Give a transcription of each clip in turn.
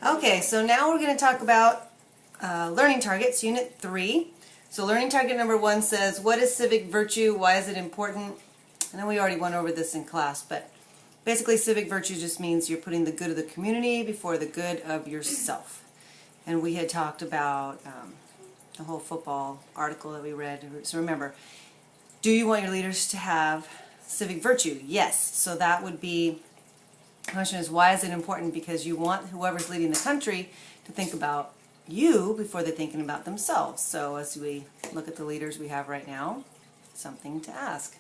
Okay, so now we're going to talk about learning targets, Unit 3. So learning target number 1 says, what is civic virtue? Why is it important? I know we already went over this in class, but basically civic virtue just means you're putting the good of the community before the good of yourself. And we had talked about the whole football article that we read. So remember, do you want your leaders to have civic virtue? Yes. So that would be, the question is, why is it important? Because you want whoever's leading the country to think about you before they're thinking about themselves. So as we look at the leaders we have right now, something to ask.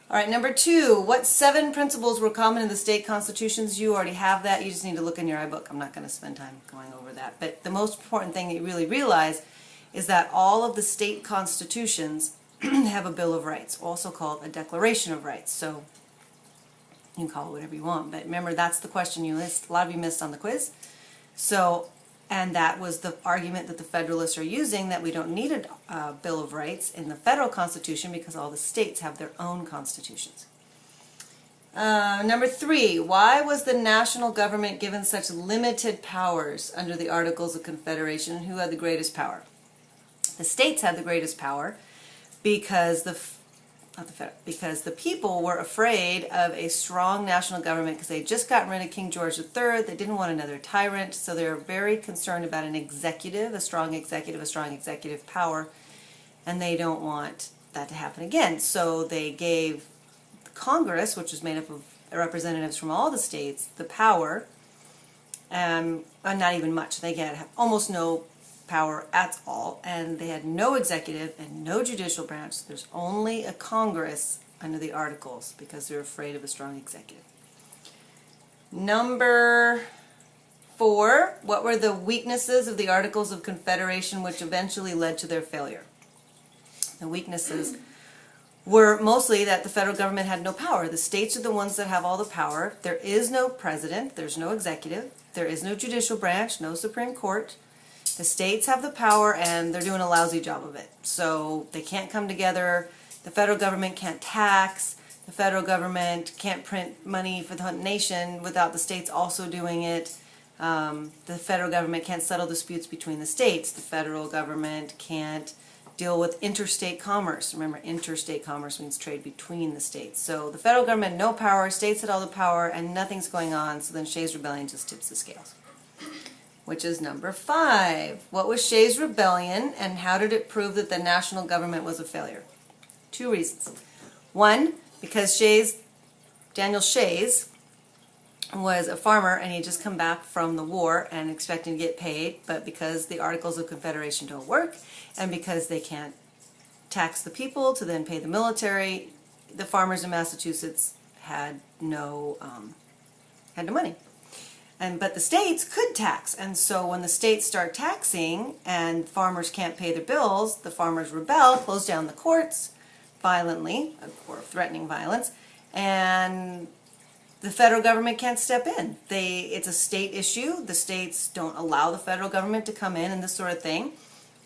All right, number 2, what 7 principles were common in the state constitutions? You already have that. You just need to look in your iBook. I'm not going to spend time going over that. But the most important thing that you really realize is that all of the state constitutions have a Bill of Rights, also called a Declaration of Rights. So you can call it whatever you want. But remember, that's the question you missed. A lot of you missed on the quiz. So, and that was the argument that the Federalists are using, that we don't need a Bill of Rights in the federal Constitution because all the states have their own constitutions. Number 3, why was the national government given such limited powers under the Articles of Confederation, and who had the greatest power? The states had the greatest power because the people were afraid of a strong national government because they had just gotten rid of King George III. They didn't want another tyrant, so they were very concerned about an executive, a strong executive power, and they don't want that to happen again. So they gave Congress, which was made up of representatives from all the states, the power, not even much. They had almost no power at all, and they had no executive and no judicial branch. There's only a Congress under the Articles because they're afraid of a strong executive. Number 4, what were the weaknesses of the Articles of Confederation which eventually led to their failure? The weaknesses were mostly that the federal government had no power. The states are the ones that have all the power. There is no president, there's no executive, there is no judicial branch, no Supreme Court. The states have the power and they're doing a lousy job of it. So they can't come together. The federal government can't tax. The federal government can't print money for the nation without the states also doing it. The federal government can't settle disputes between the states. The federal government can't deal with interstate commerce. Remember, interstate commerce means trade between the states. So the federal government had no power, states had all the power, and nothing's going on. So then Shays' Rebellion just tips the scales, which is number 5. What was Shays' Rebellion, and how did it prove that the national government was a failure? 2 reasons. 1, because Daniel Shays was a farmer and he had just come back from the war and expecting to get paid, but because the Articles of Confederation don't work and because they can't tax the people to then pay the military, the farmers in Massachusetts had no money. But the states could tax, and so when the states start taxing and farmers can't pay their bills, the farmers rebel, close down the courts violently, or threatening violence, and the federal government can't step in. It's a state issue. The states don't allow the federal government to come in and this sort of thing.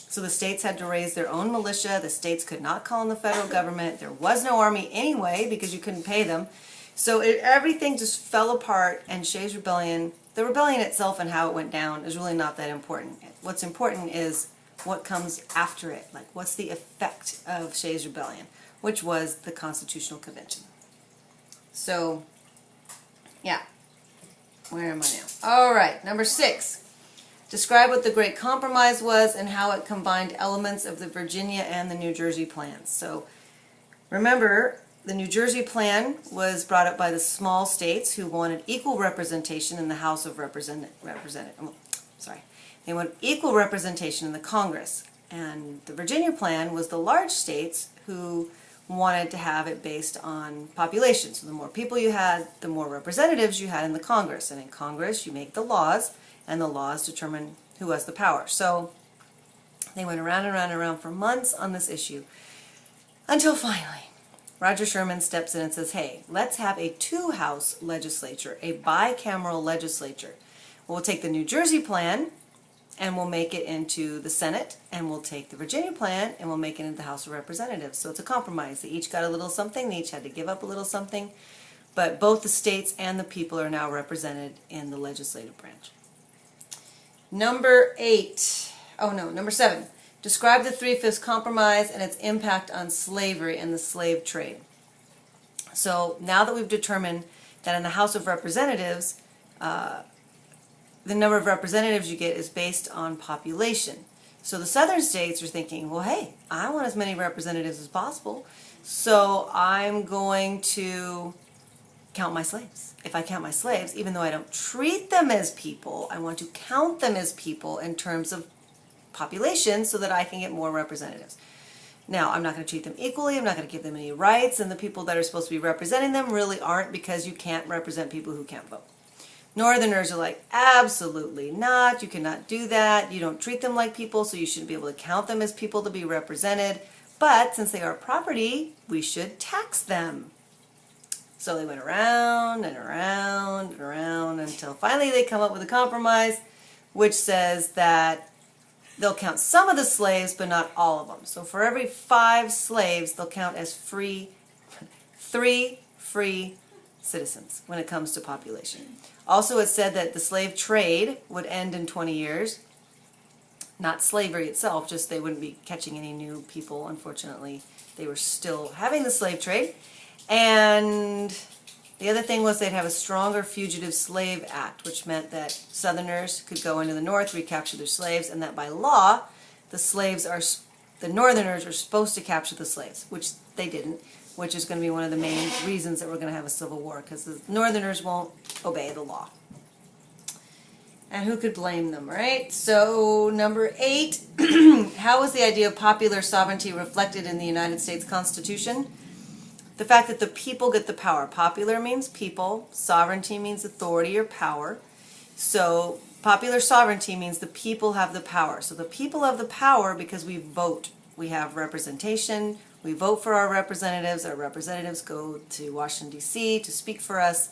So the states had to raise their own militia. The states could not call on the federal government. There was no army anyway because you couldn't pay them. So everything just fell apart, and Shays' Rebellion, the rebellion itself and how it went down is really not that important. What's important is what comes after it. Like, what's the effect of Shays' Rebellion, which was the Constitutional Convention. So, yeah. Where am I now? All right, number 6. Describe what the Great Compromise was and how it combined elements of the Virginia and the New Jersey plans. So, remember, the New Jersey plan was brought up by the small states who wanted equal representation in the House of They wanted equal representation in the Congress. And the Virginia plan was the large states who wanted to have it based on population. So the more people you had, the more representatives you had in the Congress. And in Congress, you make the laws, and the laws determine who has the power. So they went around and around and around for months on this issue, until finally Roger Sherman steps in and says, hey, let's have a 2-house legislature, a bicameral legislature. We'll take the New Jersey plan and we'll make it into the Senate, and we'll take the Virginia plan and we'll make it into the House of Representatives. So it's a compromise. They each got a little something, they each had to give up a little something, but both the states and the people are now represented in the legislative branch. Number 8. Oh no, number 7. Describe the Three-Fifths Compromise and its impact on slavery and the slave trade. So now that we've determined that in the House of Representatives, the number of representatives you get is based on population. So the southern states are thinking, well, hey, I want as many representatives as possible, so I'm going to count my slaves. If I count my slaves, even though I don't treat them as people, I want to count them as people in terms of population so that I can get more representatives. Now, I'm not going to treat them equally, I'm not going to give them any rights, and the people that are supposed to be representing them really aren't, because you can't represent people who can't vote. Northerners are like, absolutely not, you cannot do that, you don't treat them like people, so you shouldn't be able to count them as people to be represented, but since they are property, we should tax them. So they went around and around and around until finally they come up with a compromise which says that they'll count some of the slaves but not all of them. So for every 5 slaves, they'll count as 3 free citizens when it comes to population. Also, it said that the slave trade would end in 20 years. Not slavery itself, just they wouldn't be catching any new people. Unfortunately, they were still having the slave trade. And the other thing was they'd have a stronger Fugitive Slave Act, which meant that Southerners could go into the North, recapture their slaves, and that by law, the Northerners are supposed to capture the slaves, which they didn't, which is going to be one of the main reasons that we're going to have a civil war, because the Northerners won't obey the law. And who could blame them, right? So, number 8, how was the idea of popular sovereignty reflected in the United States Constitution? The fact that the people get the power. Popular means people, sovereignty means authority or power. So, popular sovereignty means the people have the power. So the people have the power because we vote. We have representation. We vote for our representatives. Our representatives go to Washington, D.C. to speak for us.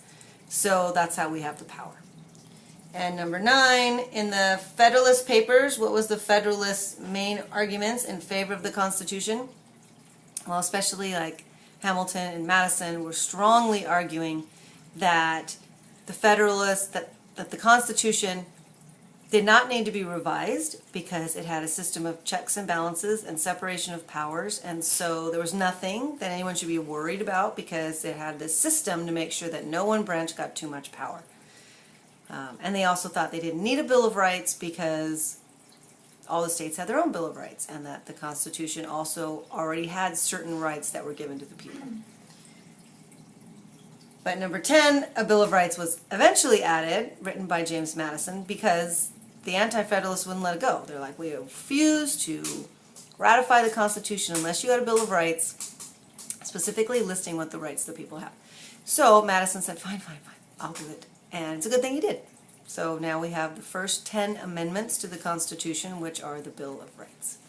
So that's how we have the power. And number 9, in the Federalist Papers, what was the Federalists' main arguments in favor of the Constitution? Well, especially like Hamilton and Madison were strongly arguing that the Federalists, that the Constitution did not need to be revised because it had a system of checks and balances and separation of powers, and so there was nothing that anyone should be worried about because it had this system to make sure that no one branch got too much power. And they also thought they didn't need a Bill of Rights because all the states had their own Bill of Rights, and that the Constitution also already had certain rights that were given to the people. But number 10, a Bill of Rights was eventually added, written by James Madison, because the Anti-Federalists wouldn't let it go. They're like, we refuse to ratify the Constitution unless you had a Bill of Rights, specifically listing what the rights the people have. So Madison said, fine, I'll do it. And it's a good thing he did. So now we have the first 10 amendments to the Constitution, which are the Bill of Rights.